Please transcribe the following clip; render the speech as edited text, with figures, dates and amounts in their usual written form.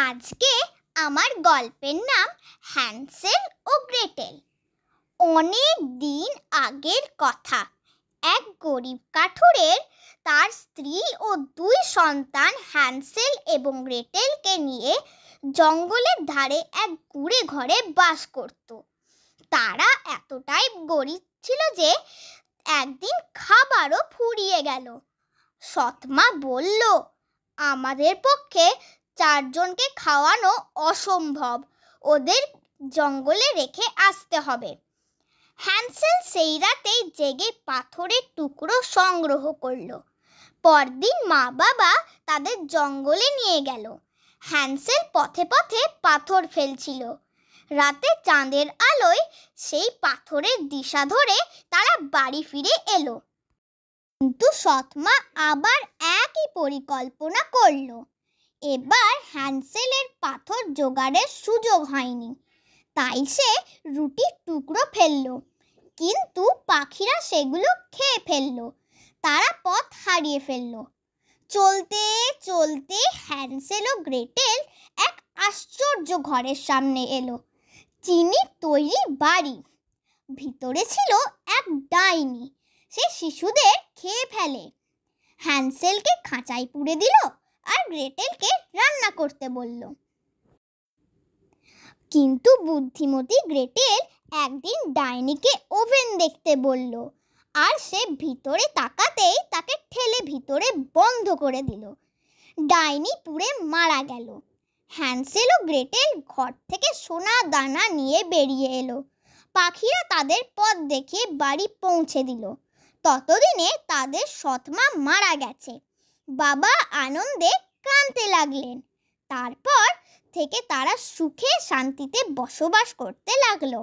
আজকে আমার গল্পের নাম হ্যান্সেল ও গ্রেটেল। অনেক দিন আগের কথা। এক গরিব কাঠুরের তার স্ত্রী ও দুই সন্তান হ্যান্সেল এবং গ্রেটেলকে নিয়ে জঙ্গলের ধারে এক কুঁড়ে ঘরে বাস করত। তারা এতটাই গরিব ছিল যে একদিন খাবারও ফুরিয়ে গেল। সৎমা বলল, আমাদের পক্ষে 4 জনকে খাওয়ানো অসম্ভব, ওদের জঙ্গলে রেখে আসতে হবে। হ্যান্সেল সেই রাতেই জেগে পাথরের টুকরো সংগ্রহ করলো। পরদিন মা বাবা তাদের জঙ্গলে নিয়ে গেল। হ্যান্সেল পথে পথে পাথর ফেলছিল। রাতে চাঁদের আলোয় সেই পাথরের দিশা ধরে তারা বাড়ি ফিরে এলো। কিন্তু সৎমা আবার একই পরিকল্পনা করলো। এবার হ্যান্সেলের পাথর জোগাড়ের সুযোগ হয়নি, তাই সে রুটির টুকরো ফেললো, কিন্তু পাখিরা সেগুলো খেয়ে ফেললো। তারা পথ হারিয়ে ফেললো। চলতে চলতে হ্যান্সেল ও গ্রেটেল এক আশ্চর্য ঘরের সামনে এলো। চিনির তৈরি বাড়ি, ভিতরে ছিল এক ডাইনি। সে শিশুদের খেয়ে ফেলে। হ্যান্সেলকে খাঁচায় পুরে দিল আর গ্রেটেলকে রান্না করতে বলল। কিন্তু বুদ্ধিমতী গ্রেটেল একদিন ডাইনিকে ওভেন দেখতে বলল, আর সে ভিতরে তাকাতেই তাকে ঠেলে ভিতরে বন্ধ করে দিল। ডাইনি পুড়ে মারা গেল। হ্যান্সেল ও গ্রেটেল ঘর থেকে সোনা দানা নিয়ে বেরিয়ে এলো। পাখিরা তাদের পথ দেখিয়ে বাড়ি পৌঁছে দিল। ততদিনে তাদের সৎমা মারা গেছে। বাবা আনন্দে কাঁদতে লাগলেন। তারপর থেকে তারা সুখে শান্তিতে বসবাস করতে লাগলো।